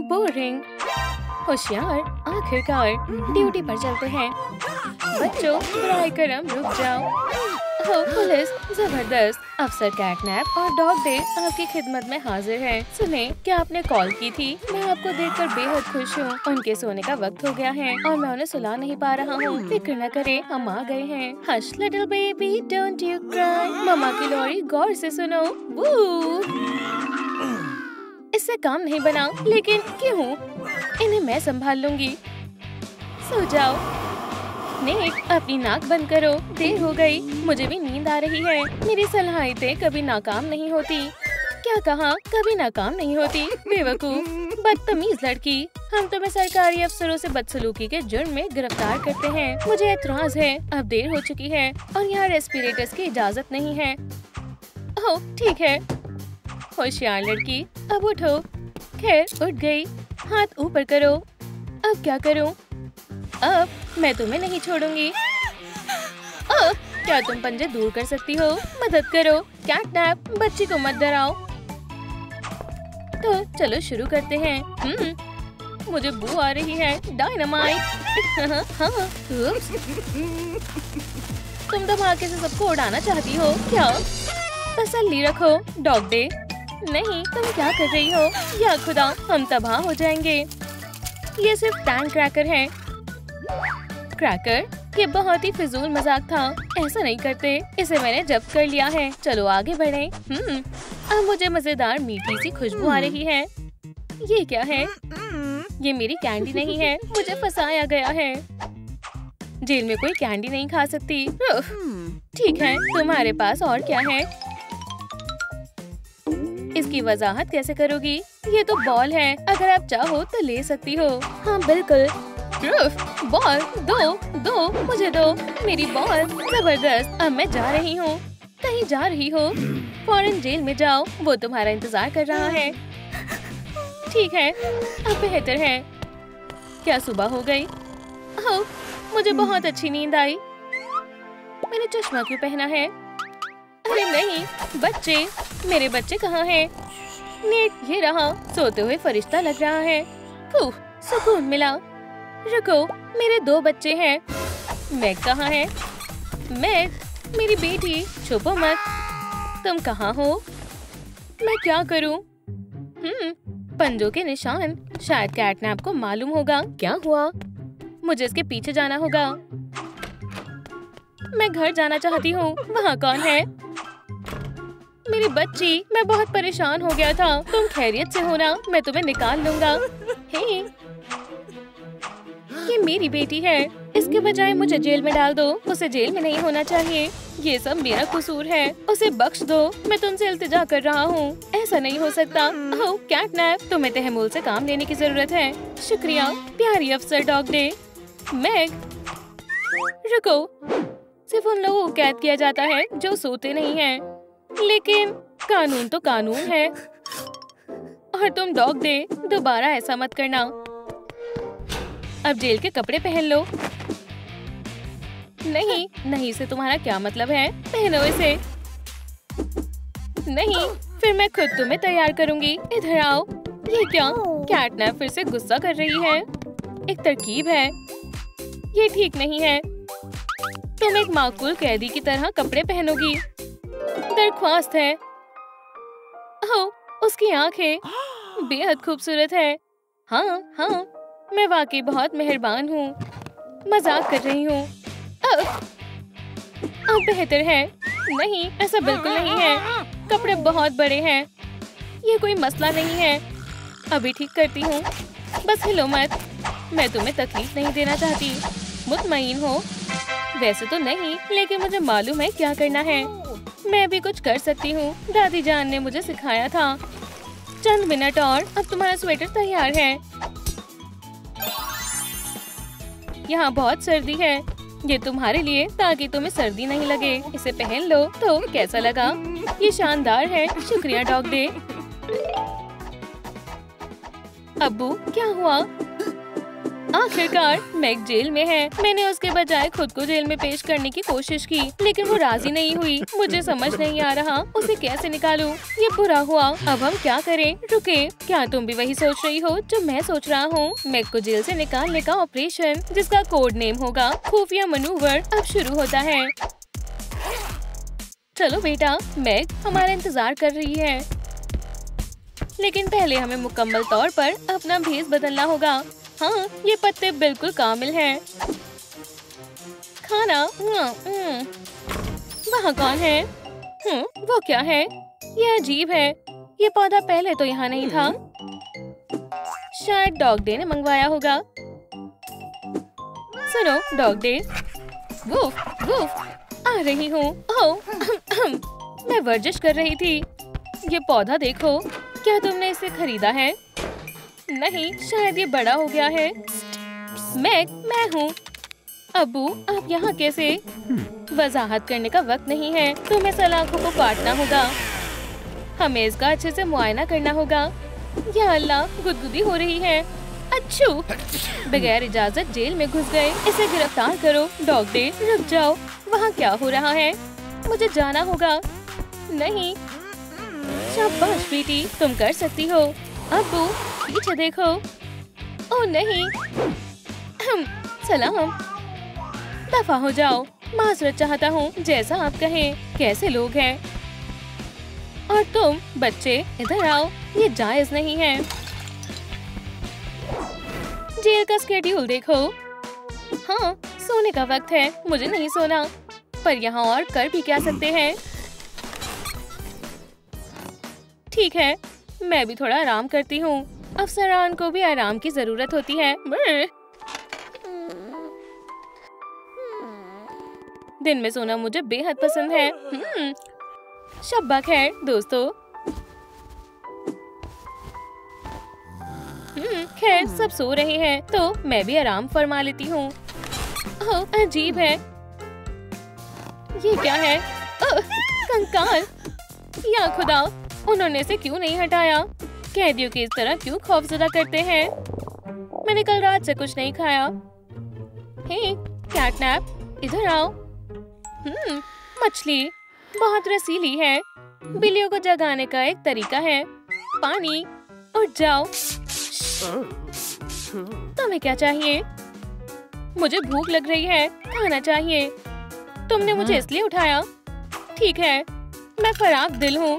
Boring. होशियार, आखिरकार duty पर चलते हैं। बच्चों, पढ़ाई करम रुक जाओ। हो पुलिस, जबरदस्त। अफसर कैटनैप और डॉग डे आपकी खिदमत में हाजिर है। सुने, क्या आपने कॉल की थी? मैं आपको देखकर बेहद खुश हूँ। उनके सोने का वक्त हो गया है और मैं उन्हें सुला नहीं पा रहा हूँ। फिक्र न करे, हम आ गए हैं। Hush little baby, don't you cry. मम्मा की लोरी गौर से सुनो। वू! इससे काम नहीं बना, लेकिन क्यों? इन्हें मैं संभाल लूंगी। सो जाओ। नेट, अपनी नाक बंद करो, देर हो गई। मुझे भी नींद आ रही है। मेरी सलाहियतें कभी नाकाम नहीं होती। क्या कहा? कभी नाकाम नहीं होती? बेवकूफ, बदतमीज लड़की। हम तुम्हें सरकारी अफसरों से बदसलूकी के जुर्म में गिरफ्तार करते हैं। मुझे एतराज है, अब देर हो चुकी है और यहाँ रेस्पिरेटर्स की इजाजत नहीं है। ओह, ठीक है। होशियार लड़की, अब उठो। खैर, उठ गई। हाथ ऊपर करो। अब क्या करूं? अब मैं तुम्हें नहीं छोड़ूंगी। क्या तुम पंजे दूर कर सकती हो? मदद करो। कैटनैप, बच्ची को मत डराओ। तो चलो शुरू करते हैं। मुझे बू आ रही है। डायनामाइट। हाँ, तुम धमाके से सबको उड़ाना चाहती हो क्या? तसल्ली रखो, डॉग डे। नहीं, तुम क्या कर रही हो? या खुदा, हम तबाह हो जाएंगे। ये सिर्फ टैंक क्रैकर है। क्रैकर? ये बहुत ही फिजूल मजाक था। ऐसा नहीं करते। इसे मैंने जब्त कर लिया है। चलो आगे बढ़े। अब मुझे मजेदार मीठी सी खुशबू आ रही है। ये क्या है? ये मेरी कैंडी नहीं है। मुझे फंसाया गया है। जेल में कोई कैंडी नहीं खा सकती। ठीक है, तुम्हारे पास और क्या है? इसकी वजाहत कैसे करोगी? ये तो बॉल है। अगर आप चाहो तो ले सकती हो। हाँ बिल्कुल। बॉल दो, मुझे दो। मेरी बॉल। जबरदस्त। अब मैं जा रही हूँ। कहीं जा रही हो? फौरन जेल में जाओ, वो तुम्हारा इंतजार कर रहा है। ठीक है, अब बेहतर है। क्या सुबह हो गई? ओह, मुझे बहुत अच्छी नींद आई। मैंने चश्मा क्यों पहना है? अरे नहीं, बच्चे। मेरे बच्चे कहाँ हैं? नेट, ये रहा। सोते हुए फरिश्ता लग रहा है। सुकून मिला। रुको, मेरे 2 बच्चे हैं। मैग कहाँ है? मैग, मेरी बेटी। छुपो मत। तुम कहाँ हो? मैं क्या करूं? पंजों के निशान। शायद कैटनैप को मालूम होगा क्या हुआ। मुझे इसके पीछे जाना होगा। मैं घर जाना चाहती हूँ। वहाँ कौन है? मेरी बच्ची। मैं बहुत परेशान हो गया था। तुम खैरियत से हो ना? मैं तुम्हें निकाल लूंगा। हे, ये मेरी बेटी है। इसके बजाय मुझे जेल में डाल दो। उसे जेल में नहीं होना चाहिए। ये सब मेरा कसूर है। उसे बख्श दो। मैं तुमसे इल्तिजा कर रहा हूँ। ऐसा नहीं हो सकता। ओह कैटनैप, तुम्हें तहमुल से काम लेने की जरूरत है। शुक्रिया प्यारी अफसर डॉग डे। मैग, रुको। सिर्फ उन लोगों को कैद किया जाता है जो सोते नहीं हैं। लेकिन कानून तो कानून है। और तुम डॉग डे, दोबारा ऐसा मत करना। अब जेल के कपड़े पहन लो। नहीं से तुम्हारा क्या मतलब है? पहनो इसे। नहीं, फिर मैं खुद तुम्हें तैयार करूंगी। इधर आओ। ये क्या? कैटनैप फिर से गुस्सा कर रही है। एक तरकीब है। ये ठीक नहीं है। तुम एक माकूल कैदी की तरह कपड़े पहनोगी। दरख्वास्त है। ओह, उसकी आंखें बेहद खूबसूरत है। हाँ, मैं वाकई बहुत मेहरबान हूँ। मजाक कर रही हूँ। अब बेहतर है। नहीं, ऐसा बिल्कुल नहीं है। कपड़े बहुत बड़े हैं। ये कोई मसला नहीं है। अभी ठीक करती हूँ। बस हिलो मत। मैं तुम्हें तकलीफ नहीं देना चाहती। मुतमईन हो? वैसे तो नहीं, लेकिन मुझे मालूम है क्या करना है। मैं भी कुछ कर सकती हूँ। दादी जान ने मुझे सिखाया था। चंद मिनट और, अब तुम्हारा स्वेटर तैयार है। यहाँ बहुत सर्दी है। ये तुम्हारे लिए, ताकि तुम्हें सर्दी नहीं लगे। इसे पहन लो। तो कैसा लगा? ये शानदार है। शुक्रिया डॉग डे। अब्बू, क्या हुआ? आखिरकार मैक जेल में है। मैंने उसके बजाय खुद को जेल में पेश करने की कोशिश की, लेकिन वो राजी नहीं हुई। मुझे समझ नहीं आ रहा उसे कैसे निकालूं। ये बुरा हुआ, अब हम क्या करें? रुके, क्या तुम भी वही सोच रही हो जो मैं सोच रहा हूँ? मैक को जेल से निकालने का ऑपरेशन, जिसका कोड नेम होगा खुफिया मनूवर, अब शुरू होता है। चलो बेटा, मैक हमारा इंतजार कर रही है, लेकिन पहले हमें मुकम्मल तौर पर अपना भेस बदलना होगा। हाँ, ये पत्ते बिल्कुल कामिल हैं। खाना, वहाँ कौन है? वो क्या है? ये अजीब है। ये पौधा पहले तो यहाँ नहीं था। शायद डॉग डे ने मंगवाया होगा। सुनो डॉग डे, वूफ वूफ, आ रही हूँ। ओह, मैं वर्जिश कर रही थी। ये पौधा देखो, क्या तुमने इसे खरीदा है? नहीं, शायद ये बड़ा हो गया है। मैं हूँ। अब्बू, आप यहाँ कैसे? वजाहत करने का वक्त नहीं है, तुम्हें सलाखों को काटना होगा। हमें इसका अच्छे से मुआयना करना होगा। या अल्लाह, गुदगुदी हो रही है। अच्छू, बगैर इजाजत जेल में घुस गए। इसे गिरफ्तार करो। डॉग डे, रुक जाओ, वहाँ क्या हो रहा है? मुझे जाना होगा। नहीं, शाबाश बेटी, तुम कर सकती हो। अब्बू, पीछे देखो। ओह नहीं, सलाम, दफा हो जाओ। माजरत चाहता हूँ, जैसा आप कहें। कैसे लोग हैं? और तुम बच्चे, इधर आओ, ये जायज नहीं है। जेल का स्केड्यूल देखो। हाँ, सोने का वक्त है। मुझे नहीं सोना, पर यहाँ और कर भी क्या सकते हैं? ठीक है, मैं भी थोड़ा आराम करती हूँ। अफसरान को भी आराम की जरूरत होती है। दिन में सोना मुझे बेहद पसंद है। शब्बा खैर दोस्तों। खैर, सब सो रहे हैं तो मैं भी आराम फरमा लेती हूँ। ओह, अजीब है। ये क्या है? कंकाल, या खुदा, उन्होंने इसे क्यों नहीं हटाया? कैदियों की इस तरह क्यों खौफजदा करते हैं? मैंने कल रात से कुछ नहीं खाया। हे कैटनैप, इधर आओ। मछली बहुत रसीली है। बिल्लियों को जगाने का एक तरीका है। पानी, उठ जाओ। तुम्हें क्या चाहिए? मुझे भूख लग रही है, खाना चाहिए। तुमने मुझे इसलिए उठाया? ठीक है, मैं फराग दिल हूँ।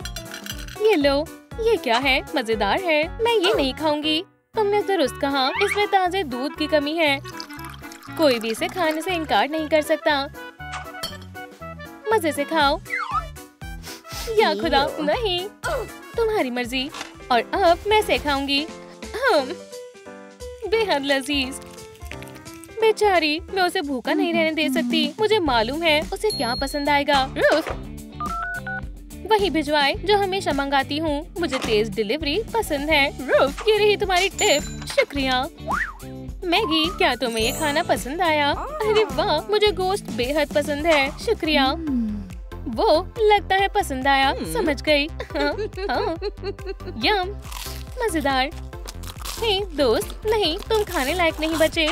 ये लो। ये क्या है? मजेदार है। मैं ये नहीं खाऊंगी। तुमने दुरुस्त कहा, इसमें ताजे दूध की कमी है। कोई भी इसे खाने से इनकार नहीं कर सकता। मजे से खाओ। या खुदा, नहीं, तुम्हारी मर्जी। और अब मैं इसे खाऊंगी। बेहद लजीज। बेचारी, मैं उसे भूखा नहीं रहने दे सकती। मुझे मालूम है उसे क्या पसंद आएगा। वही भिजवाए जो हमेशा मंगाती हूँ। मुझे तेज डिलीवरी पसंद है। ये रही तुम्हारी टिप। शुक्रिया। मैगी, क्या तुम्हें ये खाना पसंद आया? अरे वाह, मुझे गोश्त बेहद पसंद है। शुक्रिया। वो लगता है पसंद आया। समझ गई। हाँ। यम, मजेदार। हे दोस्त, नहीं, तुम खाने लायक नहीं बचे।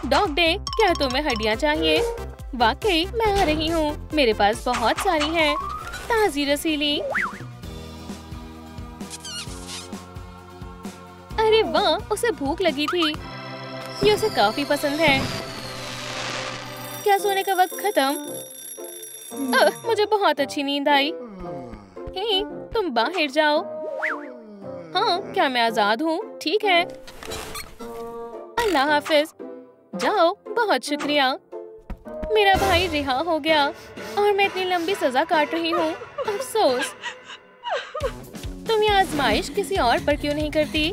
डॉग डे, क्या तुम्हें हड्डियाँ चाहिए? वाकई, मैं आ रही हूँ। मेरे पास बहुत सारी हैं। ताजी रसीली। अरे वाह, उसे भूख लगी थी। ये उसे काफी पसंद है। क्या सोने का वक्त खत्म? मुझे बहुत अच्छी नींद आई। हे, तुम बाहर जाओ। हाँ, क्या मैं आजाद हूँ? ठीक है। अल्लाह हाफिज। जाओ, बहुत शुक्रिया। मेरा भाई रिहा हो गया और मैं इतनी लंबी सजा काट रही हूँ। अफसोस। तुम ये आजमाइश किसी और पर क्यों नहीं करती?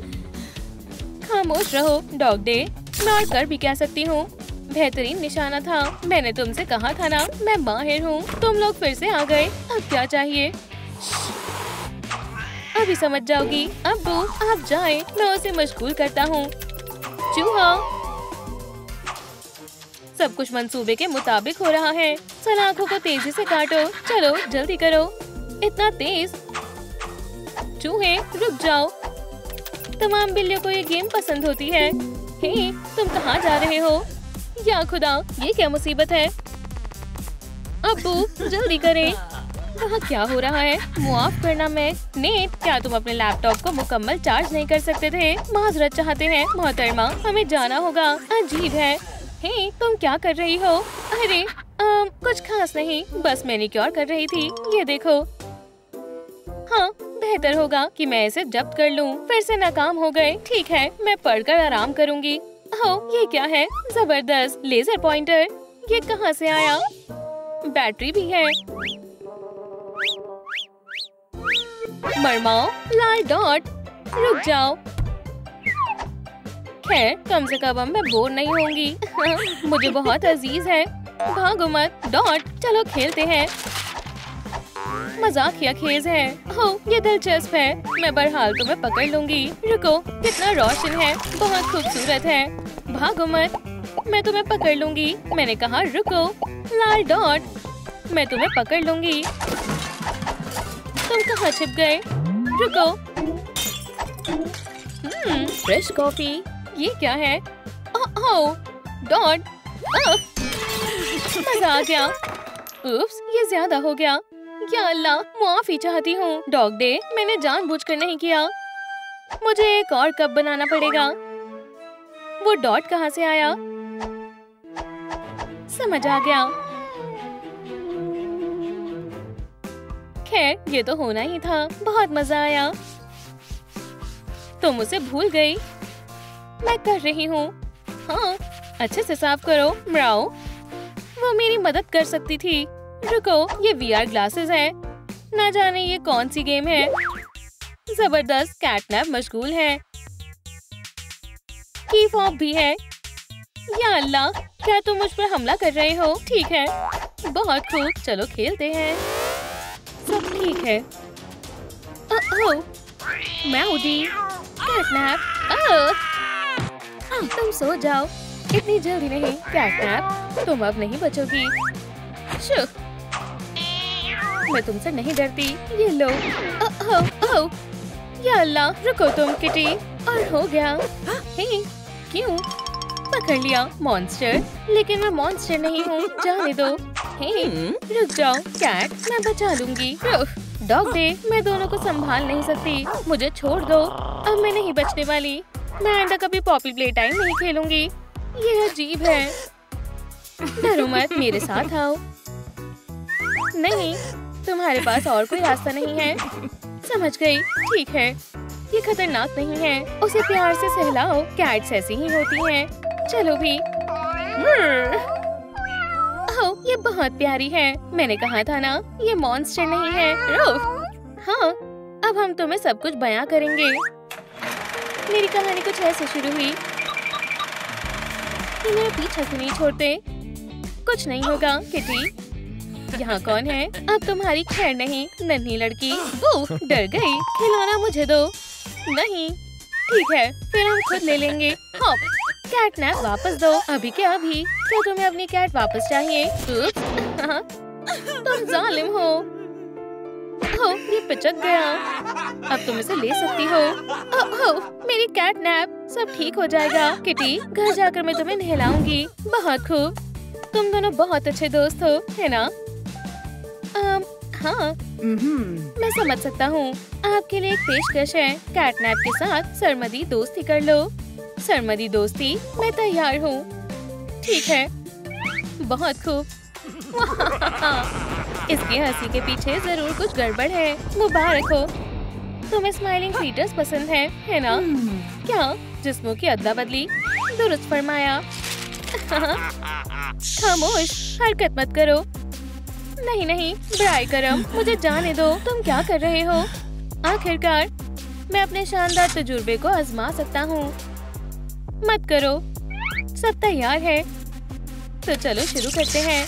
खामोश रहो डॉग डे। मैं और कर भी क्या सकती हूँ? बेहतरीन निशाना था। मैंने तुमसे कहा था ना, मैं माहिर हूँ। तुम लोग फिर से आ गए। अब क्या चाहिए? अभी समझ जाओगी। अब्बू, आप जाएं, मैं उसे मशगूल करता हूँ। चूहा, सब कुछ मंसूबे के मुताबिक हो रहा है। सलाखों को तेजी से काटो। चलो जल्दी करो। इतना तेज? चूहे, रुक जाओ। तमाम बिल्लियों को ये गेम पसंद होती है। हे, तुम कहाँ जा रहे हो? या खुदा, ये क्या मुसीबत है? अब्बू जल्दी करें। वहाँ क्या हो रहा है? माफ करना मैं। नेट, क्या तुम अपने लैपटॉप को मुकम्मल चार्ज नहीं कर सकते थे? माजरत चाहते हैं मोहतरमा, हमें जाना होगा। अजीब है। हे, तुम क्या कर रही हो? अरे कुछ खास नहीं, बस मैनिक्योर कर रही थी। ये देखो। हाँ, बेहतर होगा कि मैं इसे जब्त कर लूं। फिर से नाकाम हो गए। ठीक है, मैं पढ़कर आराम करूंगी। ओह, ये क्या है? जबरदस्त लेजर पॉइंटर। ये कहाँ से आया? बैटरी भी है। मरमाओ, लाल डॉट, रुक जाओ। खैर, कम से कम मैं बोर नहीं होंगी। मुझे बहुत अजीज है। भागो मत डॉट, चलो खेलते हैं। मजाकिया खेज है। ओह, ये दिलचस्प है। मैं बहरहाल तुम्हें पकड़ लूंगी। रुको, कितना रोशन है, बहुत खूबसूरत है। भागो मत, मैं तुम्हें पकड़ लूंगी। मैंने कहा रुको। लाल डॉट, मैं तुम्हें पकड़ लूंगी। तुम कहाँ छिप गए? रुको। Fresh coffee. ये क्या है? ओह, डॉट, मजा आ गया। उप्स, ये ज्यादा हो गया। या अल्लाह, माफी चाहती हूँ। डॉग डे, मैंने जानबूझकर नहीं किया। मुझे एक और कप बनाना पड़ेगा। वो डॉट कहाँ से आया? समझ आ गया। खैर, ये तो होना ही था। बहुत मजा आया। तुम उसे भूल गई। मैं कर रही हूँ। हाँ, अच्छे से साफ करो। म्याऊ, वो मेरी मदद कर सकती थी। रुको, ये VR ग्लासेस हैं। ना जाने ये कौन सी गेम है। जबरदस्त, कैटनैप मशगूल है। की फॉब भी है। या अल्लाह, क्या तुम मुझ पर हमला कर रहे हो? ठीक है, बहुत खूब, चलो खेलते हैं। सब ठीक है। ओह, म्याऊडी, कैटनैप। तुम सो जाओ। इतनी जल्दी नहीं कैटनैप, तुम अब नहीं बचोगी। शुक्र, मैं तुमसे नहीं डरती। ये लो। ओह, या अल्लाह, रुको तुम किटी। और हो गया। हे, क्यों? पकड़ लिया मॉन्स्टर। लेकिन मैं मॉन्स्टर नहीं हूँ, जाने दो। हे, रुक जाओ कैट, मैं बचा लूंगी। डॉग डे, मैं दोनों को संभाल नहीं सकती। मुझे छोड़ दो। अब मैं नहीं बचने वाली। मैं आइंदा कभी पॉपी प्ले टाइम नहीं खेलूंगी। ये अजीब है। डरो मत, मेरे साथ आओ। नहीं, तुम्हारे पास और कोई रास्ता नहीं है। समझ गई। ठीक है, ये खतरनाक नहीं है। उसे प्यार से सहलाओ। कैट्स ऐसी ही होती हैं। चलो भी। ओह, ये बहुत प्यारी है। मैंने कहा था ना, ये मॉन्स्टर नहीं है। हाँ, अब हम तुम्हें सब कुछ बयां करेंगे। मेरी कहानी कुछ ऐसे शुरू हुई। ये मेरा पीछा क्यों नहीं छोड़ते? कुछ नहीं होगा किटी। यहाँ कौन है? अब तुम्हारी खैर नहीं, नन्ही लड़की। ओह, डर गई। खिलौना मुझे दो। नहीं, ठीक है, फिर हम खुद ले लेंगे। हॉप, कैटनैप वापस दो। अभी क्या अभी? क्या तुम्हें अपनी कैट वापस चाहिए? तुम जालिम हो। ओह, ये पिचक गया। अब तुम इसे ले सकती हो। ओह, मेरी कैटनैप। सब ठीक हो जाएगा किटी। घर जाकर मैं तुम्हें नहलाऊंगी। बहुत खूब, तुम दोनों बहुत अच्छे दोस्त हो, है ना? हाँ, मैं समझ सकता हूँ। आपके लिए एक पेशकश है। कैटनैप के साथ सरमदी दोस्ती कर लो। सरमदी दोस्ती, मैं तैयार हूँ। ठीक है, बहुत खूब। इसकी हंसी के पीछे जरूर कुछ गड़बड़ है। मुबारक हो, तुम्हें स्माइलिंग फीटर्स पसंद है ना? क्या जिस्मों की अदला बदली? दुरुस्त फरमाया। खामोश, हरकत मत करो। नहीं नहीं, बराए करम, मुझे जाने दो। तुम क्या कर रहे हो? आखिरकार मैं अपने शानदार तजुर्बे को आजमा सकता हूँ। मत करो। सब तैयार है, तो चलो शुरू करते हैं।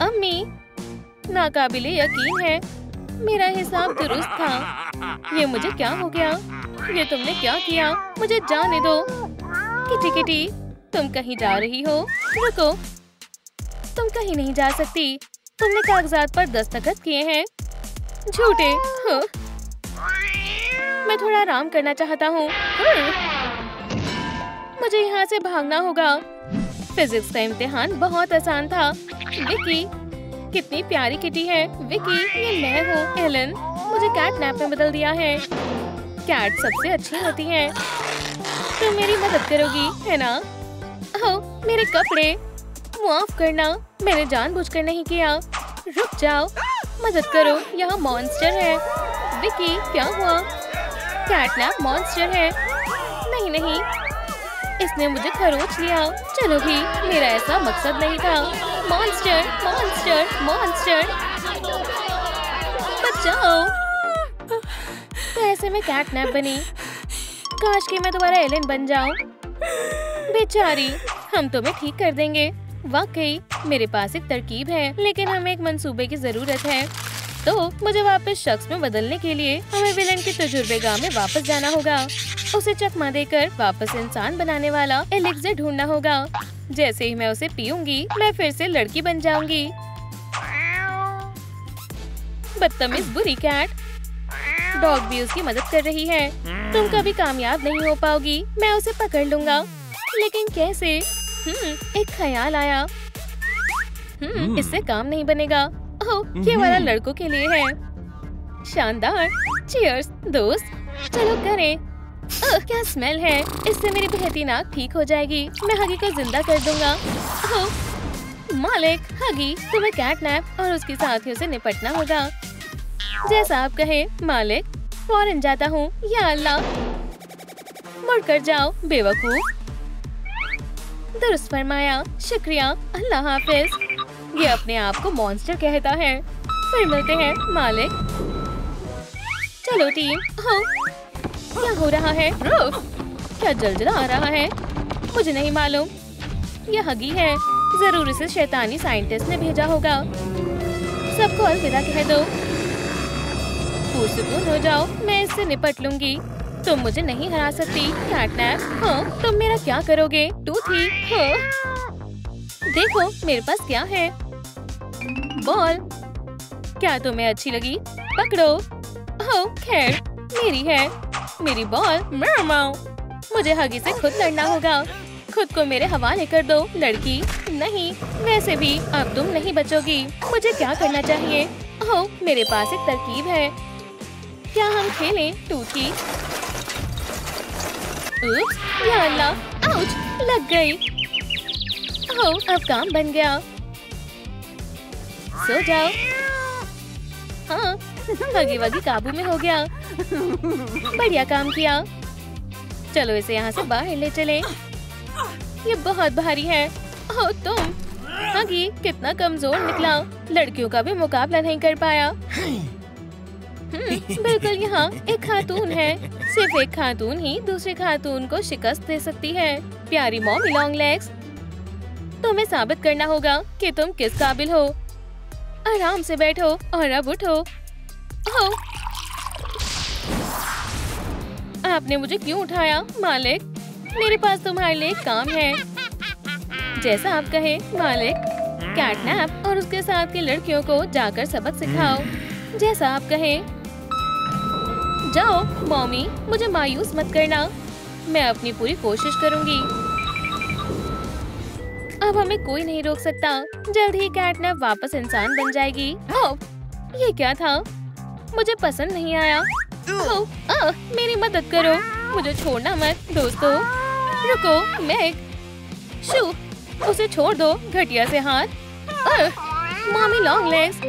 अम्मी, नाकाबिले यकीन है, मेरा हिसाब दुरुस्त था। ये मुझे क्या हो गया? ये तुमने क्या किया? मुझे जाने दो। किटी किटी, तुम कहीं जा रही हो? रुको, तुम कहीं नहीं जा सकती। तुमने कागजात पर दस्तखत किए हैं। झूठे। मैं थोड़ा आराम करना चाहता हूँ। मुझे यहाँ से भागना होगा। फिजिक्स का इम्तिहान बहुत आसान था। विकी, कितनी प्यारी किटी है। विकी, ये मैं हूँ एलन। मुझे कैटनैप में बदल दिया है। कैट सबसे अच्छी होती है। तुम मेरी मदद करोगी, है ना? ओह, मेरे कपड़े, माफ करना, मैंने जानबूझकर नहीं किया। रुक जाओ, मदद करो, यहाँ मॉन्स्टर है। विकी, क्या हुआ? कैटनैप मॉन्स्टर है। नहीं नहीं, इसने मुझे खरोच लिया। चलो भी, मेरा ऐसा मकसद नहीं था। मॉन्स्टर, मॉन्स्टर, मॉन्स्टर, बचाओ। तो ऐसे में कैटनैप बनी। काश कि मैं दोबारा एलन बन जाऊं। बेचारी, हम तुम्हें ठीक कर देंगे। वाकई मेरे पास एक तरकीब है, लेकिन हमें एक मंसूबे की जरूरत है। तो मुझे वापस शख्स में बदलने के लिए हमें विलन के तजुर्बेगाह में वापस जाना होगा। उसे चकमा देकर वापस इंसान बनाने वाला एलिक्सर ढूंढना होगा। जैसे ही मैं उसे पीऊंगी, मैं फिर से लड़की बन जाऊंगी। बदतमीज बुरी कैट। डॉग भी उसकी मदद कर रही है। तुम कभी कामयाब नहीं हो पाओगी। मैं उसे पकड़ लूंगा, लेकिन कैसे? एक ख्याल आया। इससे काम नहीं बनेगा। ओह, ये वाला लड़कों के लिए है। शानदार। चीयर्स दोस्त, चलो करें। क्या स्मेल है। इससे मेरी बहती नाक ठीक हो जाएगी। मैं हगी को जिंदा कर दूंगा। ओह मालिक, हगी, तुम्हें कैटनैप और उसके साथियों से निपटना होगा। जैसा आप कहे मालिक। फौरन जाता हूँ। या अल्लाह, मुड़कर जाओ बेवकूफ। दुरुस्त फरमाया, शुक्रिया, अल्लाह हाफिज। ये अपने आप को मॉन्स्टर कहता है। फिर मिलते हैं मालिक। चलो टीम। हो, क्या हो रहा है? क्या जलजला आ रहा है? मुझे नहीं मालूम। यह हगी है। जरूर इसे शैतानी साइंटिस्ट ने भेजा होगा। सबको अलविदा कह दो। पुरसुकून हो जाओ, मैं इससे निपट लूंगी। तुम मुझे नहीं हरा सकती कैटनैप। हाँ, तुम मेरा क्या करोगे? टूथी। हाँ। देखो मेरे पास क्या है। बॉल। क्या तुम्हें अच्छी लगी? पकड़ो। ओह खैर, मेरी है। मेरी बॉल। माओ। मुझे हगी से खुद लड़ना होगा। खुद को मेरे हवाले कर दो लड़की। नहीं, वैसे भी अब तुम नहीं बचोगी। मुझे क्या करना चाहिए? ओह, मेरे पास एक तरकीब है। क्या हम खेलें टूथी? या अल्लाह, आउच, लग गई। ओह, अब काम बन गया। सो जाओ। हाँ, हगी वगी काबू में हो गया। बढ़िया काम किया। चलो इसे यहाँ से बाहर ले चले। ये बहुत भारी है। ओह तुम। हगी कितना कमजोर निकला। लड़कियों का भी मुकाबला नहीं कर पाया। बिल्कुल, यहाँ एक खातून है। सिर्फ एक खातून ही दूसरे खातून को शिकस्त दे सकती है। प्यारी मॉमी लॉन्ग लेग्स, तुम्हें साबित करना होगा कि तुम किस काबिल हो। आराम से बैठो और अब उठो। ओह, आपने मुझे क्यों उठाया मालिक? मेरे पास तुम्हारे लिए एक काम है। जैसा आप कहे मालिक। कैटनैप और उसके साथ की लड़कियों को जाकर सबक सिखाओ। जैसा आप कहे। जाओ मॉमी, मुझे मायूस मत करना। मैं अपनी पूरी कोशिश करूंगी। अब हमें कोई नहीं रोक सकता। जल्द ही कैटनैप वापस इंसान बन जाएगी। ओह, ये क्या था? मुझे पसंद नहीं आया। ओह, मेरी मदद करो। मुझे छोड़ना मत दोस्तों। रुको मैग। शू, उसे छोड़ दो घटिया से हाथ। मॉमी लॉन्ग लेग्स,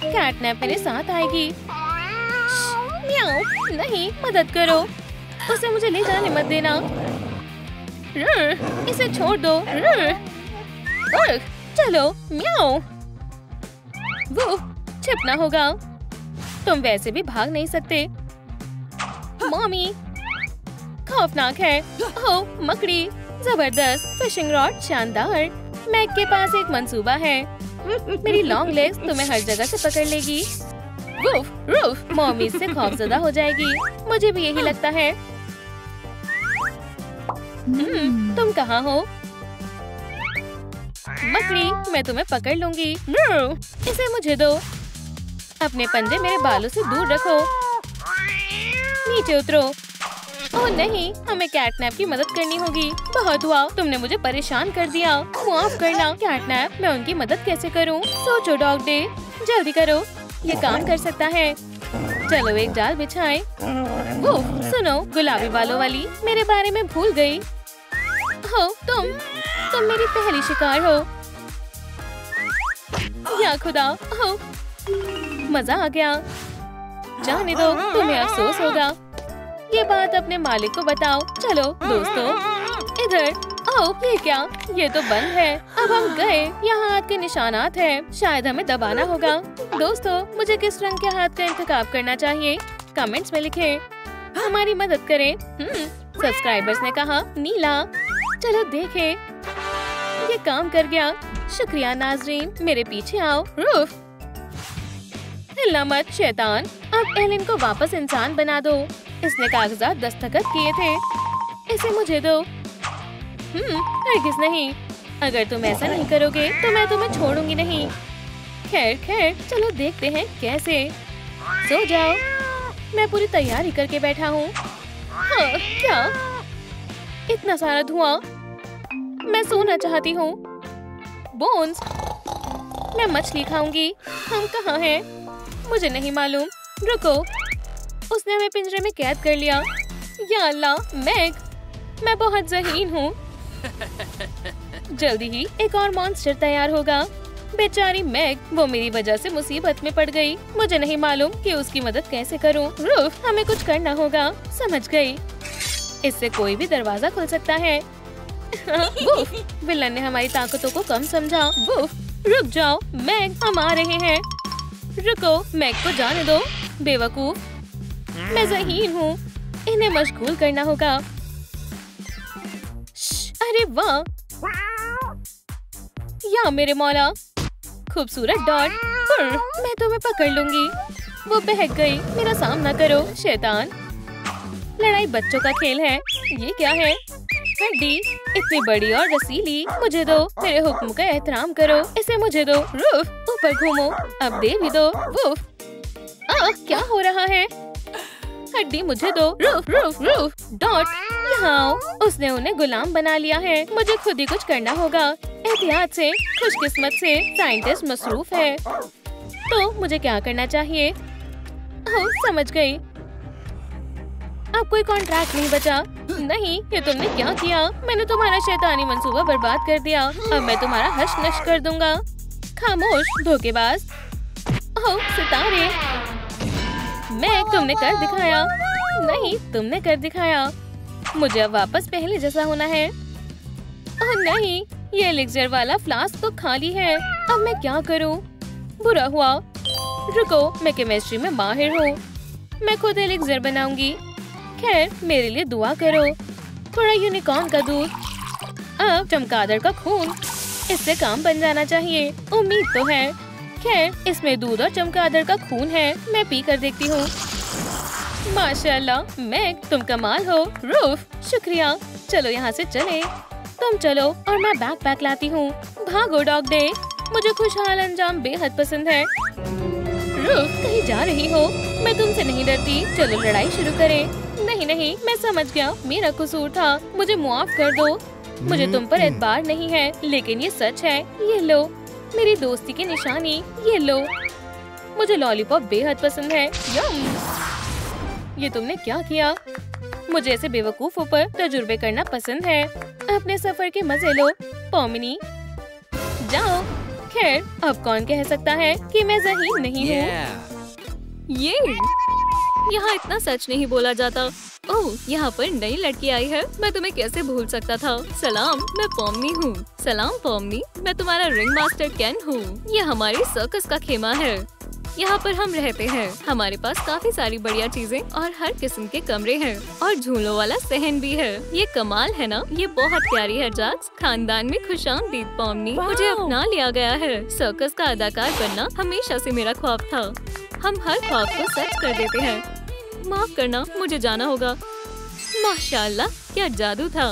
कैटनैप मेरे साथ आएगी। म्याऊ, नहीं, मदद करो। उसे मुझे ले जाने मत देना। इसे छोड़ दो। चलो म्याऊ। वो छिपना होगा। तुम वैसे भी भाग नहीं सकते। मॉमी, खौफनाक है। ओह मकड़ी, जबरदस्त। फिशिंग रॉड शानदार। मैग के पास एक मंसूबा है। मेरी लॉन्ग लेग्स तुम्हें हर जगह से पकड़ लेगी। Roof, roof. मॉमी से खौफजदा हो जाएगी। मुझे भी यही लगता है। तुम कहाँ हो? मकड़ी, मैं तुम्हें पकड़ लूंगी। इसे मुझे दो। अपने पंजे मेरे बालों से दूर रखो। नीचे उतरो। ओह नहीं, हमें कैटनैप की मदद करनी होगी। बहुत हुआ, तुमने मुझे परेशान कर दिया। माफ करना कैटनैप, मैं उनकी मदद कैसे करूं? सोचो डॉग डे, जल्दी करो, ये काम कर सकता है। चलो एक जाल बिछाएं। सुनो गुलाबी बालों वाली, मेरे बारे में भूल गई हो। तुम मेरी पहली शिकार हो। या खुदा, हो मजा आ गया। जाने दो, तुम्हें अफसोस होगा। ये बात अपने मालिक को बताओ। चलो दोस्तों, इधर आओ। ये क्या? ये तो बंद है। अब हम गए। यहाँ हाथ के निशानात हैं। शायद हमें दबाना होगा। दोस्तों, मुझे किस रंग के हाथ का इंतखाब करना चाहिए? कमेंट्स में लिखें। हमारी मदद करें। सब्सक्राइबर्स ने कहा नीला। चलो देखें, ये काम कर गया। शुक्रिया नाजरीन, मेरे पीछे आओ। रूफ, हिलना मत शैतान। अब एलन को वापस इंसान बना दो। इसने कागजात दस्तखत किए थे। इसे मुझे दो। हरगिज़ नहीं। अगर तुम ऐसा नहीं करोगे तो मैं तुम्हें छोड़ूंगी नहीं। खैर खैर, चलो देखते हैं कैसे। सो जाओ, मैं पूरी तैयारी करके बैठा हूँ। हाँ, क्या इतना सारा धुआं? मैं सोना चाहती हूँ। बोन्स, मैं मछली खाऊंगी। हम कहाँ हैं? मुझे नहीं मालूम। रुको, उसने हमें पिंजरे में कैद कर लिया। या अल्लाह, मैग, मैं बहुत ज़हीन हूँ। जल्दी ही एक और मॉन्स्टर तैयार होगा। बेचारी मैग, वो मेरी वजह से मुसीबत में पड़ गई। मुझे नहीं मालूम कि उसकी मदद कैसे करूं। रूफ, हमें कुछ करना होगा। समझ गई, इससे कोई भी दरवाजा खुल सकता है। वुफ, विलन ने हमारी ताकतों को कम समझा। वुफ, रुक जाओ मैग, हम आ रहे हैं। रुको, मैग को जाने दो बेवकूफ। मैं ज़हीन हूँ, इन्हें मशगूल करना होगा। अरे वाह, या मेरे मौला, खूबसूरत डॉट। मैं तुम्हें पकड़ लूंगी। वो बहक गई। मेरा सामना करो शैतान। लड़ाई बच्चों का खेल है। ये क्या है? हड्डी, इतनी बड़ी और रसीली। मुझे दो। मेरे हुक्म का एहतराम करो। इसे मुझे दो। रूफ, ऊपर घूमो। अब दे भी दो। वुफ, क्या हो रहा है? हड्डी मुझे दो। Roof roof roof. डॉट, यहाँ आओ। उसने उन्हें गुलाम बना लिया है। मुझे खुद ही कुछ करना होगा। एहतियात से, खुशकिस्मत से, साइंटिस्ट मसरूफ है। तो मुझे क्या करना चाहिए? ओह, समझ गई। अब कोई कॉन्ट्रैक्ट नहीं बचा। नहीं, ये तुमने क्या किया? मैंने तुम्हारा शैतानी मंसूबा बर्बाद कर दिया। अब मैं तुम्हारा हश नश कर दूंगा। खामोश धोखेबाज। ओह सितारे, मैं, तुमने कर दिखाया। नहीं, तुमने कर दिखाया। मुझे अब वापस पहले जैसा होना है। ओह नहीं, ये एलिक्सर वाला फ्लास्क तो खाली है। अब मैं क्या करूं? बुरा हुआ। रुको, मैं केमिस्ट्री में माहिर हूँ। मैं खुद एलिक्सर बनाऊंगी। खैर, मेरे लिए दुआ करो। थोड़ा यूनिकॉर्न का दूध, अब चमगादड़ का खून। इससे काम बन जाना चाहिए। उम्मीद तो है। खैर, इसमें दूध और चमगादड़ का खून है। मैं पी कर देखती हूँ। माशाल्लाह, मैग, तुम कमाल हो। रूफ, शुक्रिया। चलो यहाँ से चले। तुम चलो और मैं बैकपैक लाती हूँ। भागो डॉग डे। मुझे खुशहाल अंजाम बेहद पसंद है। रूफ, कहीं जा रही हो? मैं तुमसे नहीं डरती। चलो लड़ाई शुरू करें। नहीं नहीं, मैं समझ गया, मेरा कसूर था। मुझे माफ कर दो। मुझे तुम पर एतबार नहीं है, लेकिन ये सच है। ये लो, मेरी दोस्ती की निशानी। ये लो। मुझे लॉलीपॉप बेहद पसंद है। यम। ये तुमने क्या किया? मुझे ऐसे बेवकूफों पर तजुर्बे करना पसंद है। अपने सफर के मजे लो पॉमिनी। जाओ। खैर, अब कौन कह सकता है कि मैं ज़हीन नहीं हूँ। ये यहाँ इतना सच नहीं बोला जाता। ओह, यहाँ पर नई लड़की आई है। मैं तुम्हें कैसे भूल सकता था। सलाम, मैं पॉमनी हूँ। सलाम पॉमनी, मैं तुम्हारा रिंग मास्टर केन हूँ। ये हमारी सर्कस का खेमा है। यहाँ पर हम रहते हैं। हमारे पास काफी सारी बढ़िया चीजें और हर किस्म के कमरे हैं और झूलों वाला सहन भी है। ये कमाल है ना? ये बहुत प्यारी है जाक्स। खानदान में खुशामदीद पॉमनी। मुझे अपना लिया गया है। सर्कस का अदाकार बनना हमेशा से मेरा ख्वाब था। हम हर ख्वाब को सच कर देते हैं। माफ करना, मुझे जाना होगा। माशाल्लाह, क्या जादू था।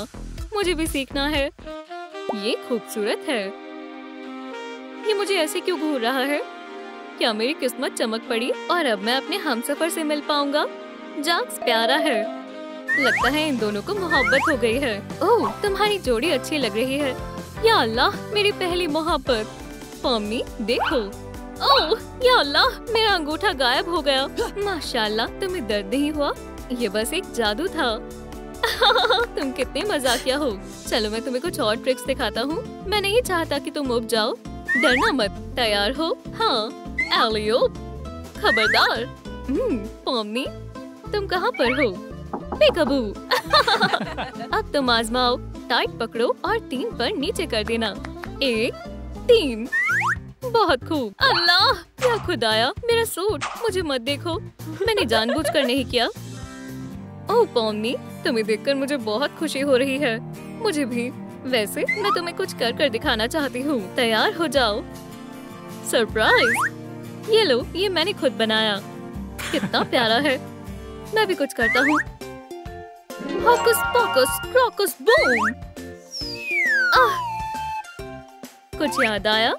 मुझे भी सीखना है। ये खूबसूरत है। ये मुझे ऐसे क्यों घूर रहा है? क्या मेरी किस्मत चमक पड़ी और अब मैं अपने हमसफर से मिल पाऊंगा? जाक्स प्यारा है। लगता है इन दोनों को मोहब्बत हो गई है। ओह, तुम्हारी जोड़ी अच्छी लग रही है। या अल्लाह, मेरी पहली मोहब्बत। पम्मी देखो। ओह या अल्लाह, मेरा अंगूठा गायब हो गया। माशाल्लाह, तुम्हें दर्द नहीं हुआ? ये बस एक जादू था। तुम कितने मजाकिया हो। चलो मैं तुम्हें कुछ और ट्रिक्स दिखाता हूँ। मैं नहीं चाहता कि तुम उब जाओ। डरना मत। तैयार हो? हाँ। एलियो, खबरदार। पम्मी, तुम कहाँ पर हो? पेकबू। अब तुम आजमाओ। टाइट पकड़ो और 3 पर नीचे कर देना। 1 3। बहुत खूब। अल्लाह, क्या खुदाया, मेरा सूट। मुझे मत देखो, मैंने जानबूझकर नहीं किया। ओह पम्मी, तुम्हें देखकर मुझे बहुत खुशी हो रही है। मुझे भी। वैसे मैं तुम्हें कुछ कर दिखाना चाहती हूँ। तैयार हो जाओ। सरप्राइज। ये लो, ये मैंने खुद बनाया। कितना प्यारा है। मैं भी कुछ करता हूँ। हॉकस पॉकस क्रॉकस बूम। कुछ याद आया?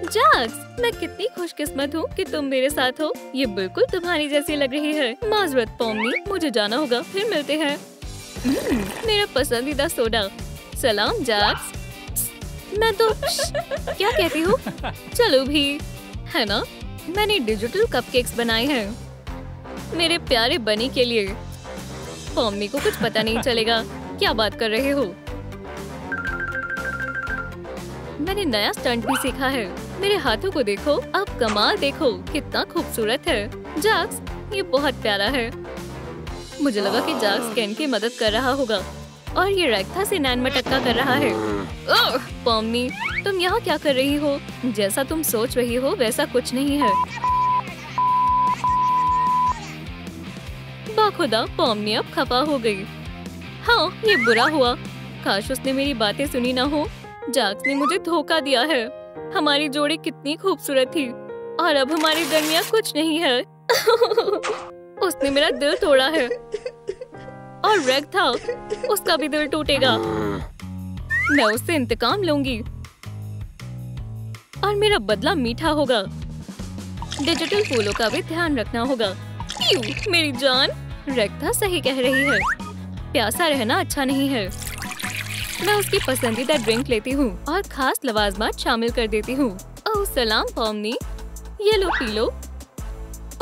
जाक्स, मैं कितनी खुशकिस्मत हूँ कि तुम मेरे साथ हो। ये बिल्कुल तुम्हारी जैसी लग रही है। माजरत पम्मी, मुझे जाना होगा। फिर मिलते हैं। मेरा पसंदीदा सोडा। सलाम जाक्स। मैं तो क्या कहती हूँ? चलो भी, है ना? मैंने डिजिटल कपकेक्स बनाए हैं मेरे प्यारे बनी के लिए। पम्मी को कुछ पता नहीं चलेगा। क्या बात कर रहे हो? मैंने नया स्टंट भी सीखा है। मेरे हाथों को देखो। अब कमाल देखो, कितना खूबसूरत है। जाक्स, ये बहुत प्यारा है। मुझे लगा कि जाक्स केन की मदद कर रहा होगा और ये रेक्था से नैन मटक्का कर रहा है। पम्मी, तुम यहाँ क्या कर रही हो? जैसा तुम सोच रही हो वैसा कुछ नहीं है। बाखुदा, पम्मी अब खफा हो गई। हाँ, ये बुरा हुआ। काश उसने मेरी बातें सुनी ना हो। जाक्स ने मुझे धोखा दिया है। हमारी जोड़ी कितनी खूबसूरत थी और अब हमारे दरमियान कुछ नहीं है। उसने मेरा दिल तोड़ा है और रेग था, उसका भी दिल टूटेगा। मैं उससे इंतकाम लूंगी और मेरा बदला मीठा होगा। डिजिटल फूलों का भी ध्यान रखना होगा। मेरी जान, रेग सही कह रही है। प्यासा रहना अच्छा नहीं है। मैं उसकी पसंदीदा ड्रिंक लेती हूँ और खास लवाजमात शामिल कर देती हूँ। ओह सलाम पम्मी, ये लो पी लो।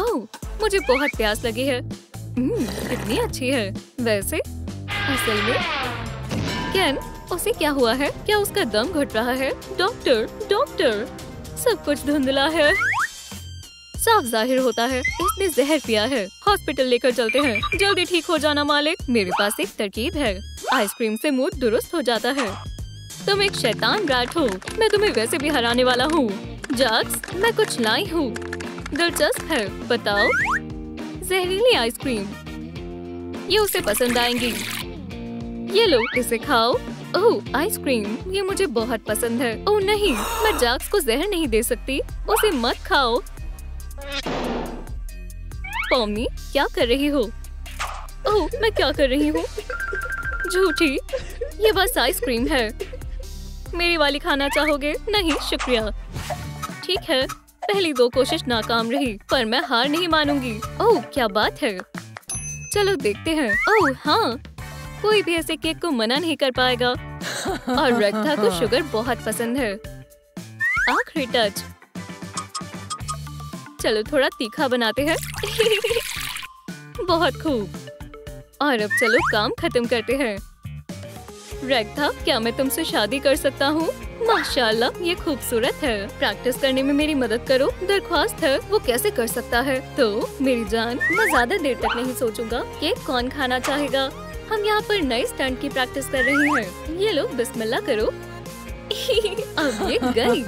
ओह, मुझे बहुत प्यास लगी है। कितनी अच्छी है। वैसे असल में केन, उसे क्या हुआ है? क्या उसका दम घुट रहा है? डॉक्टर, डॉक्टर, सब कुछ धुंधला है। साफ जाहिर होता है इसने जहर पिया है। हॉस्पिटल लेकर चलते हैं। जल्दी ठीक हो जाना मालिक। मेरे पास एक तरकीब है। आइसक्रीम से मूड दुरुस्त हो जाता है। तुम एक शैतान ब्रैट हो। मैं तुम्हें वैसे भी हराने वाला हूँ। जाक्स, मैं कुछ लाई हूँ। दिलचस्प है, बताओ। जहरीली आइसक्रीम, ये उसे पसंद आएंगी। ये लो, इसे खाओ। ओह आइसक्रीम, ये मुझे बहुत पसंद है। ओह नहीं, मैं जाक्स को जहर नहीं दे सकती। उसे मत खाओ। पम्मी, क्या कर रही हो? ओह, मैं क्या कर रही हूँ? झूठी, ये बस आइसक्रीम है। मेरी वाली खाना चाहोगे? नहीं शुक्रिया। ठीक है, पहली 2 कोशिश नाकाम रही, पर मैं हार नहीं मानूंगी। ओह क्या बात है। चलो देखते हैं। ओह हाँ, कोई भी ऐसे केक को मना नहीं कर पाएगा। और रेक्था को शुगर बहुत पसंद है। आखिरी टच। चलो थोड़ा तीखा बनाते हैं। बहुत खूब। और अब चलो काम खत्म करते हैं। रेक्था, क्या मैं तुमसे शादी कर सकता हूँ? माशाल्लाह, ये खूबसूरत है। प्रैक्टिस करने में मेरी मदद करो। दरख्वास्त है। वो कैसे कर सकता है? तो मेरी जान, मैं ज्यादा देर तक नहीं सोचूंगा। केक कौन खाना चाहेगा? हम यहाँ पर नए स्टंट की प्रैक्टिस कर रहे हैं। ये लो, बिस्मिल्लाह करो। अब ये गई।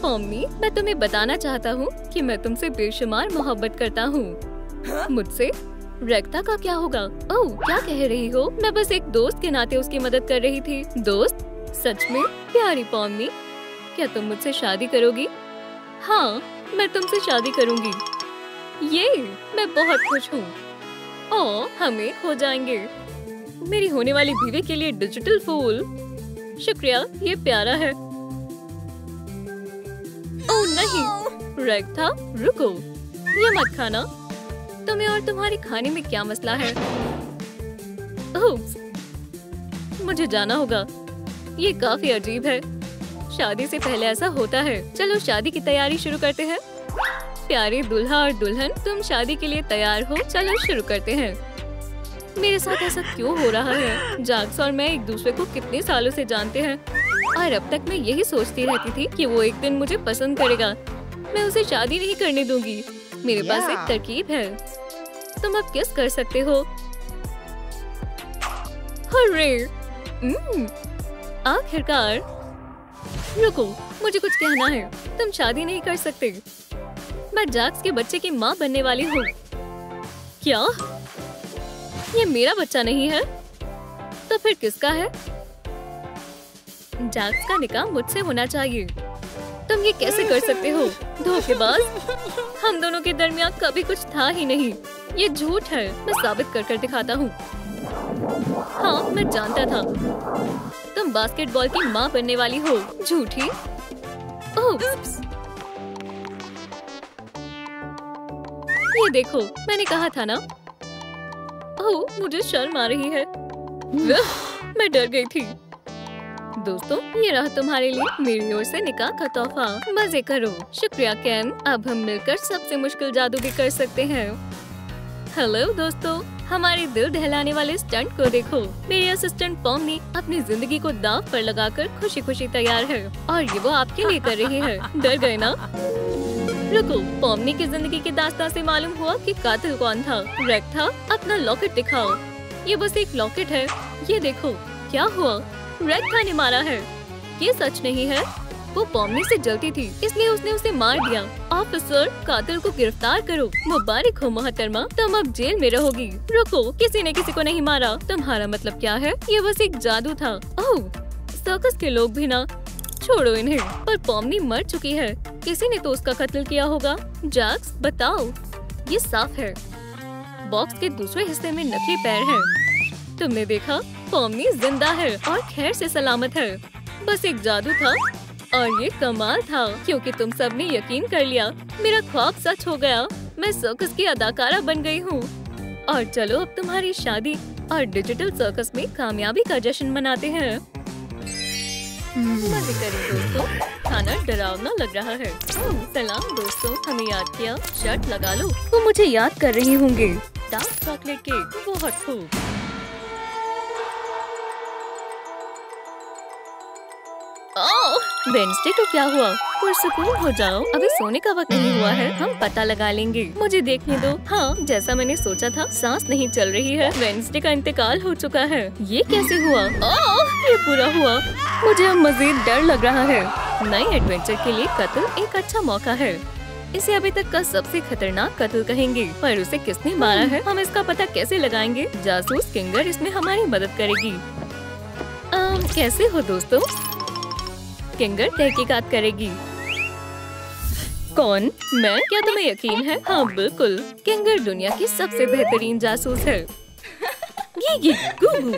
मम्मी, मैं तुम्हें बताना चाहता हूँ कि मैं तुमसे बेशुमार मोहब्बत करता हूँ। मुझसे? रेक्था का क्या होगा? ओह, क्या कह रही हो? मैं बस एक दोस्त के नाते उसकी मदद कर रही थी। दोस्त? सच में? प्यारी पम्मी, क्या तुम मुझसे शादी करोगी? हाँ, मैं तुमसे शादी करूँगी। ये मैं बहुत खुश हूँ। ओह, हम एक हो जाएंगे। मेरी होने वाली बीवी के लिए डिजिटल फूल। शुक्रिया, ये प्यारा है। ओह नहीं, रेक्था रुको, ये मत खाना। तुम्हें और तुम्हारे खाने में क्या मसला है? ओह, मुझे जाना होगा। ये काफी अजीब है। शादी से पहले ऐसा होता है। चलो शादी की तैयारी शुरू करते हैं। प्यारे दूल्हा और दुल्हन, तुम शादी के लिए तैयार हो? चलो शुरू करते हैं। मेरे साथ ऐसा क्यों हो रहा है? जैक्स और मैं एक दूसरे को कितने सालों से जानते हैं और अब तक मैं यही सोचती रहती थी कि वो एक दिन मुझे पसंद करेगा। मैं उसे शादी नहीं करने दूंगी। मेरे पास एक तरकीब है। तुम अब किस कर सकते हो? हर्रे! आखिरकार। रुको, मुझे कुछ कहना है। तुम शादी नहीं कर सकते। मैं जैक्स के बच्चे की माँ बनने वाली हूँ। क्या? ये मेरा बच्चा नहीं है? तो फिर किसका है? जैक्स का निकाह मुझसे होना चाहिए। तुम ये कैसे कर सकते हो? धोखेबाज! हम दोनों के दरमियान कभी कुछ था ही नहीं। ये झूठ है। मैं साबित कर दिखाता हूँ। हाँ, मैं जानता था। तुम बास्केटबॉल की माँ बनने वाली हो। झूठी! ओह, ये देखो, मैंने कहा था ना। ओह, मुझे शर्म आ रही है। मैं डर गई थी। दोस्तों, ये रहा तुम्हारे लिए मेरी ओर से निकाह का तोहफा। मजे करो। शुक्रिया केन। अब हम मिलकर सबसे मुश्किल जादू भी कर सकते हैं। हेलो दोस्तों, हमारे दिल दहलाने वाले स्टंट को देखो। मेरी असिस्टेंट पॉम्नी अपनी जिंदगी को दांव पर लगाकर खुशी खुशी तैयार है और ये वो आपके लिए कर रही है। डर गए ना? रुको, पॉम्नी की जिंदगी की दास्तान से मालूम हुआ कि कातिल कौन था। रेक था। अपना लॉकेट दिखाओ। ये बस एक लॉकेट है। ये देखो, क्या हुआ? रेक था ने मारा है। ये सच नहीं है। वो पॉम्नी से जलती थी, इसलिए उसने उसे मार दिया। ऑफिसर, कातिल को गिरफ्तार करो। मुबारक हो मोहतरमा, तुम अब जेल में रहोगी। रुको, किसी ने किसी को नहीं मारा। तुम्हारा मतलब क्या है? ये बस एक जादू था। ओह, सर्कस के लोग भी ना। छोड़ो इन्हें। पर पॉम्नी मर चुकी है। किसी ने तो उसका कत्ल किया होगा। जैक्स, बताओ। ये साफ है। बॉक्स के दूसरे हिस्से में नकली पैर है। तुमने देखा? पॉम्नी जिंदा है और खैर से सलामत है। बस एक जादू था और ये कमाल था क्योंकि तुम सब ने यकीन कर लिया। मेरा ख्वाब सच हो गया। मैं सर्कस की अदाकारा बन गई हूँ। और चलो अब तुम्हारी शादी और डिजिटल सर्कस में कामयाबी का जश्न मनाते हैं। मजे करें दोस्तों। खाना डरावना लग रहा है। सलाम दोस्तों, हमें याद किया। शर्ट लगा लो। वो मुझे याद कर रही होंगे। डार्क चॉकलेट केक, बहुत खूब। वेडनेसडे को क्या हुआ? पुरसुकून हो जाओ। अभी सोने का वक्त नहीं हुआ है। हम पता लगा लेंगे। मुझे देखने दो। हाँ, जैसा मैंने सोचा था, सांस नहीं चल रही है। वेडनेसडे का इंतकाल हो चुका है। ये कैसे हुआ? ये पूरा हुआ। मुझे अब मजीद डर लग रहा है। नए एडवेंचर के लिए कत्ल एक अच्छा मौका है। इसे अभी तक का सबसे खतरनाक कत्ल कहेंगे। पर उसे किसने मारा है, हम इसका पता कैसे लगाएंगे? जासूस किंगर इसमें हमारी मदद करेगी। कैसे हो दोस्तों? किंगर तहकीकात करेगी। कौन? मैं? क्या तुम्हें यकीन है? हाँ बिल्कुल, किंगर दुनिया की सबसे बेहतरीन जासूस है। गी गू।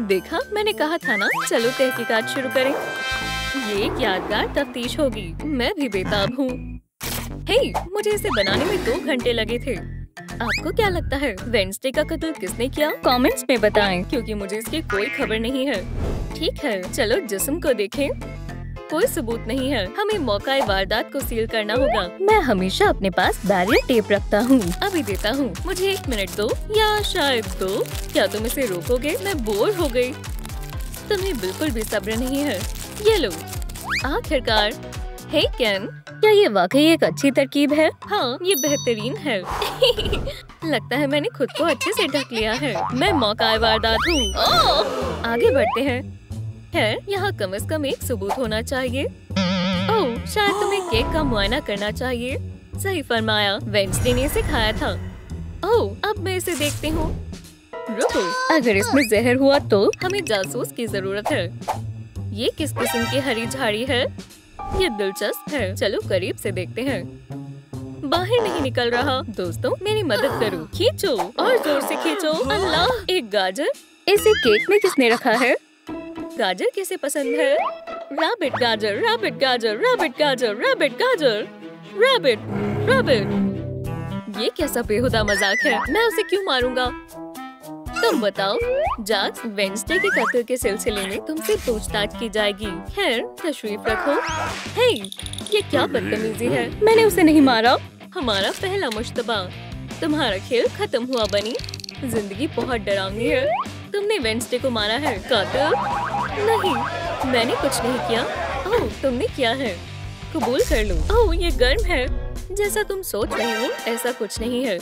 देखा, मैंने कहा था ना। चलो तहकीकात शुरू करें। ये एक यादगार तफ्तीश होगी। मैं भी बेताब हूँ। हे, मुझे इसे बनाने में 2 घंटे लगे थे। आपको क्या लगता है वेडनेसडे का कत्ल किसने किया? कमेंट्स में बताएं, क्योंकि मुझे इसकी कोई खबर नहीं है। ठीक है, चलो जिस्म को देखें। कोई सबूत नहीं है। हमें मौका वारदात को सील करना होगा। मैं हमेशा अपने पास बैरियर टेप रखता हूँ। अभी देता हूँ। मुझे 1 मिनट दो या शायद 2। क्या तुम इसे रोकोगे? मैं बोर हो गई। तुम्हें बिल्कुल भी सब्र नहीं है। ये लो। आखिरकार। हे केन, क्या ये वाकई एक अच्छी तरकीब है? हाँ, ये बेहतरीन है। लगता है मैंने खुद को अच्छे से ढक लिया है। मैं मौका वारदात हूँ। आगे बढ़ते हैं। खैर, यहाँ कम से कम एक सबूत होना चाहिए। ओह, शायद तुम्हें केक का मुआयना करना चाहिए। सही फरमाया, वेडनेसडे ने इसे खाया था। ओह, अब मैं इसे देखती हूँ। रुको, अगर इसमें जहर हुआ तो हमें जासूस की जरूरत है। ये किस किस्म की हरी झाड़ी है? ये दिलचस्प है। चलो करीब से देखते हैं। बाहर नहीं निकल रहा। दोस्तों, मेरी मदद करो। खींचो और जोर से खींचो। अल्लाह, एक गाजर। इसे केक में किसने रखा है? गाजर किसे पसंद है? रैबिट गाजर, रैबिट गाजर, रैबिट गाजर, रैबिट गाजर, रैबिट, रैबिट। ये कैसा बेहुदा मजाक है? मैं उसे क्यों मारूंगा? तुम बताओ। जैक्स, वेडनेसडे के कत्ल के सिलसिले में तुमसे पूछताछ की जाएगी। खैर, तशरीफ रखो। हे, ये क्या बदतमीजी है? मैंने उसे नहीं मारा। हमारा पहला मुश्तबा। तुम्हारा खेल खत्म हुआ बनी। जिंदगी बहुत डरावनी है। तुमने वेडनेसडे को मारा है। कातिल? नहीं, मैंने कुछ नहीं किया। ओह, तुमने किया है। कबूल कर लो। ओह, ये गर्म है। जैसा तुम सोच रहे हो ऐसा कुछ नहीं है।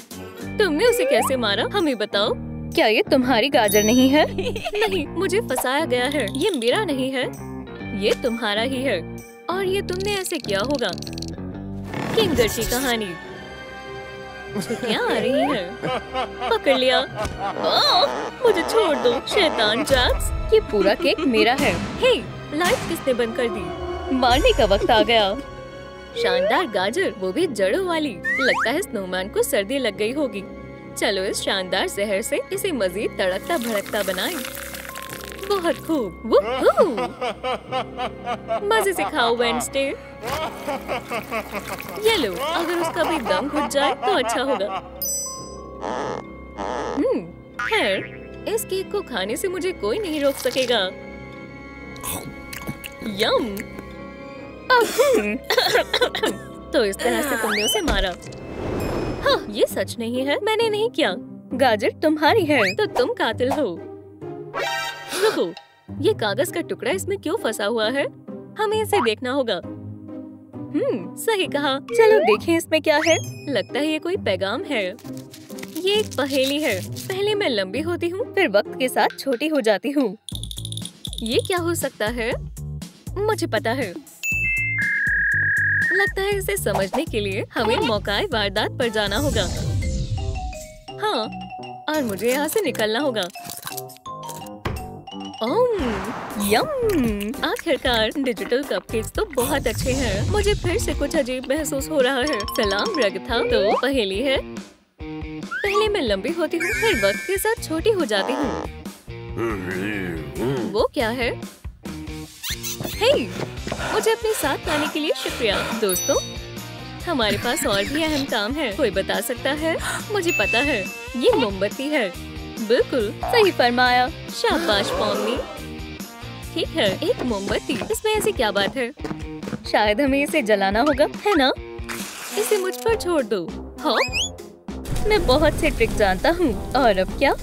तुमने उसे कैसे मारा? हमें बताओ। क्या ये तुम्हारी गाजर नहीं है? नहीं, मुझे फंसाया गया है। ये मेरा नहीं है, ये तुम्हारा ही है। और ये तुमने ऐसे किया होगा। किंगर की कहानी। छुट्टियाँ आ रही हैं। पकड़ लिया। मुझे छोड़ दो, शैतान जैक्स। ये पूरा केक मेरा है। हे, लाइट किसने बंद कर दी? मारने का वक्त आ गया। शानदार गाजर, वो भी जड़ों वाली। लगता है स्नोमैन को सर्दी लग गई होगी। चलो इस शानदार जहर से इसे मजीद तड़कता भड़कता बनाएं। बहुत खूब। वूहू! मजे से खाओ वेडनेसडे। ये लो, अगर उसका भी दम घुट जाए तो अच्छा होगा। खैर, इस केक को खाने से मुझे कोई नहीं रोक सकेगा। यम। तो इस तरह से तुमने उसे मारा। हाँ, ये सच नहीं है। मैंने नहीं किया। गाजर तुम्हारी है तो तुम कातिल हो। रुको, ये कागज का टुकड़ा इसमें क्यों फंसा हुआ है? हमें इसे देखना होगा। सही कहा। चलो देखें इसमें क्या है। लगता है ये कोई पैगाम है। ये एक पहेली है। पहले मैं लंबी होती हूँ, फिर वक्त के साथ छोटी हो जाती हूँ। ये क्या हो सकता है? मुझे पता है। लगता है इसे समझने के लिए हमें मौकाए वारदात पर जाना होगा। हाँ, और मुझे यहाँ से निकलना होगा। यम! आखिरकार डिजिटल कपकेक्स तो बहुत अच्छे हैं। मुझे फिर से कुछ अजीब महसूस हो रहा है। सलाम रगथा। तो पहेली है। पहले मैं लंबी होती हूँ, फिर वक्त के साथ छोटी हो जाती हूँ। वो क्या है? हे, मुझे अपने साथ लाने के लिए शुक्रिया। दोस्तों, हमारे पास और भी अहम काम है। कोई बता सकता है? मुझे पता है, ये मोमबत्ती है। बिल्कुल सही फरमाया। शाबाश पॉम्मी। ठीक है, एक मोमबत्ती। इसमें ऐसी क्या बात है? शायद हमें इसे जलाना होगा, है ना? इसे मुझ पर छोड़ दो। हाँ, मैं बहुत से ट्रिक जानता हूँ। और अब क्या?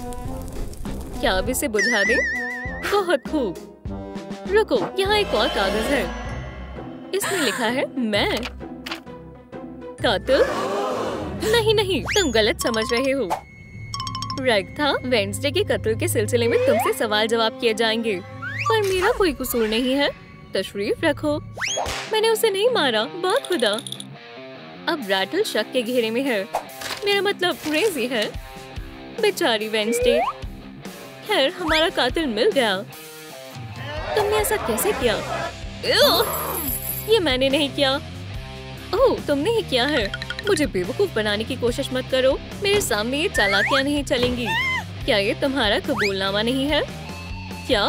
क्या अब इसे बुझा दे? बहुत खूब। रुको, यहाँ एक और कागज है। इसमें लिखा है मैं कातिल। नहीं नहीं, तुम गलत समझ रहे हो। रगथा, वेडनेसडे के कत्ल के सिलसिले में तुमसे सवाल जवाब किए जाएंगे, पर मेरा कोई कसूर नहीं है। तशरीफ रखो। मैंने उसे नहीं मारा, बाखुदा। अब रैटल शक के घेरे में है। मेरा मतलब क्रेजी है। बेचारी वेडनेसडे। खैर, हमारा कातिल मिल गया। तुमने ऐसा कैसे किया? ये मैंने नहीं किया। ओह, तुमने ही किया है। मुझे बेवकूफ बनाने की कोशिश मत करो। मेरे सामने ये चालाकियां नहीं चलेंगी। क्या ये तुम्हारा कबूलनामा नहीं है? क्या?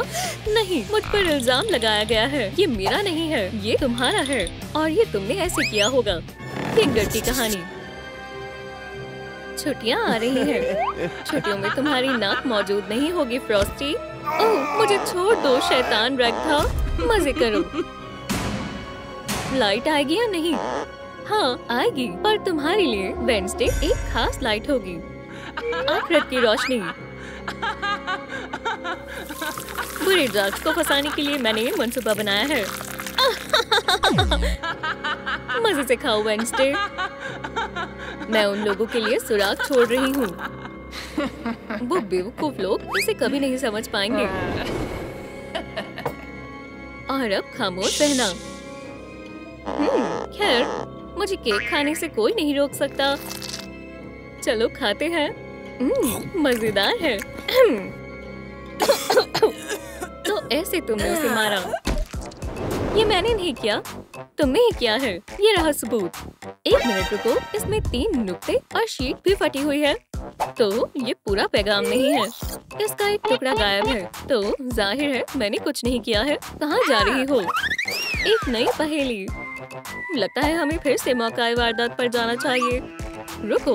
नहीं, मुझ पर इल्जाम लगाया गया है। ये मेरा नहीं है, ये तुम्हारा है। और ये तुमने ऐसे किया होगा। किंगर की कहानी। छुट्टियाँ आ रही हैं। छुट्टियों में तुम्हारी नाक मौजूद नहीं होगी फ्रॉस्टी। ओह, मुझे छोड़ दो शैतान रगथा। मजे करो। लाइट आएगी या नहीं? हाँ, आएगी, पर तुम्हारे लिए वेडनेसडे एक खास लाइट होगी। आखिरत की रोशनी। बुरे जैक्स को फंसाने के लिए मैंने ये मंसूबा बनाया है। मजे से खाओ वेडनेसडे। मैं उन लोगों के लिए सुराग छोड़ रही हूँ। वो बेवकूफ लोग इसे कभी नहीं समझ पाएंगे। और अब खामोश रहना। खैर, मुझे केक खाने से कोई नहीं रोक सकता। चलो खाते हैं। मजेदार है। तो ऐसे तुमने उसे मारा। ये मैंने नहीं किया, तुमने ही किया है। ये रहा सबूत। एक मिनट रुको, इसमें 3 नुक्ते और शीट भी फटी हुई है। तो ये पूरा पैगाम नहीं है। इसका एक टुकड़ा गायब है। तो जाहिर है मैंने कुछ नहीं किया है। कहाँ जा रही हो? एक नई पहेली। लगता है हमें फिर से मौका वारदात पर जाना चाहिए। रुको,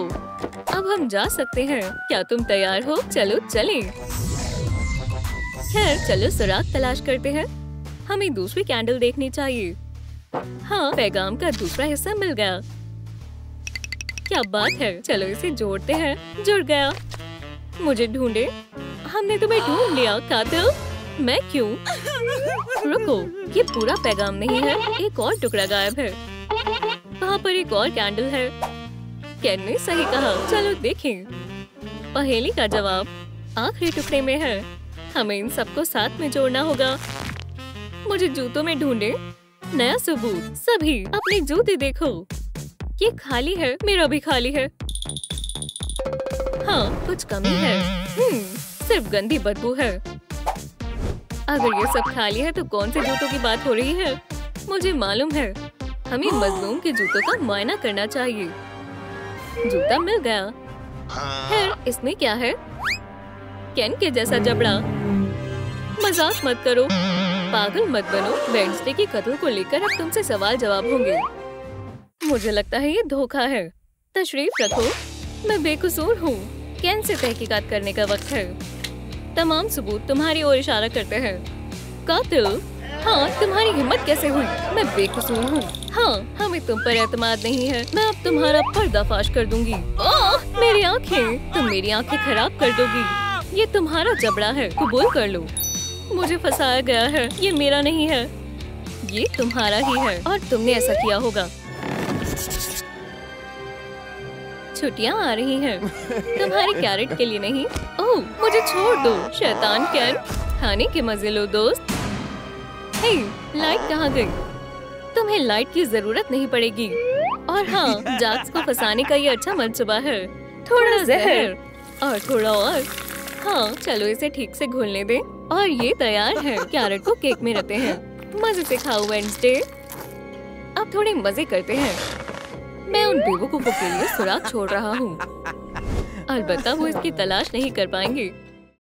अब हम जा सकते हैं। क्या तुम तैयार हो? चलो चलें। खैर चलो सुराग तलाश करते हैं। हमें दूसरी कैंडल देखनी चाहिए। हाँ, पैगाम का दूसरा हिस्सा मिल गया। क्या बात है, चलो इसे जोड़ते हैं। जुड़ गया। मुझे ढूंढे। हमने तुम्हें ढूंढ लिया कातिल। मैं क्यों? रुको, ये पूरा पैगाम नहीं है, एक और टुकड़ा गायब है। वहाँ पर एक और कैंडल है। कैन ने सही कहा, चलो देखें। पहेली का जवाब आखिरी टुकड़े में है। हमें इन सबको साथ में जोड़ना होगा। मुझे जूतों में ढूंढे। नया सबूत। सभी अपने जूते देखो। ये खाली है, मेरा भी खाली है। हाँ, कुछ कमी है। सिर्फ गंदी बदबू है। अगर ये सब खाली है तो कौन से जूतों की बात हो रही है? मुझे मालूम है, हमें मजलूम के जूतों का मुआयना करना चाहिए। जूता मिल गया। है, इसमें क्या है? केन के जैसा जबड़ा। मजाक मत करो, पागल मत बनो। वेडनेसडे के कत्ल को लेकर अब तुमसे सवाल जवाब होंगे। मुझे लगता है ये धोखा है। तशरीफ रखो, मैं बेकसूर हूँ। केन से तहकीकात करने का वक्त है। तमाम सबूत तुम्हारी ओर इशारा करते हैं। कातिल? हाँ, तुम्हारी हिम्मत कैसे हुई? मैं बेकसूर हूँ। हाँ, हमें तुम पर एतमाद नहीं है। मैं अब तुम्हारा पर्दाफाश कर दूंगी। ओह, मेरी आँखें! तुम मेरी आँखें खराब कर दोगी। ये तुम्हारा जबड़ा है, कबूल कर लो। मुझे फंसाया गया है। ये मेरा नहीं है, ये तुम्हारा ही है और तुमने ऐसा किया होगा। छुट्टियाँ आ रही हैं, तुम्हारे कैरेट के लिए नहीं। ओह, मुझे छोड़ दो, शैतान कैन। खाने के मजे लो दोस्त। हे, लाइट कहाँ गई? तुम्हें लाइट की जरूरत नहीं पड़ेगी। और हाँ, जाक्स को फंसाने का ये अच्छा मंसूबा है। थोड़ा जहर और थोड़ा और। हाँ, चलो इसे ठीक से घुलने दे। और ये तैयार है। कैरेट को केक में रखते हैं। मजे से खाओ वेडनेसडे। अब थोड़े मजे करते हैं। मैं उन बेवकूफों के लिए सुराग छोड़ रहा हूँ। अलबत्ता वो इसकी तलाश नहीं कर पाएंगे।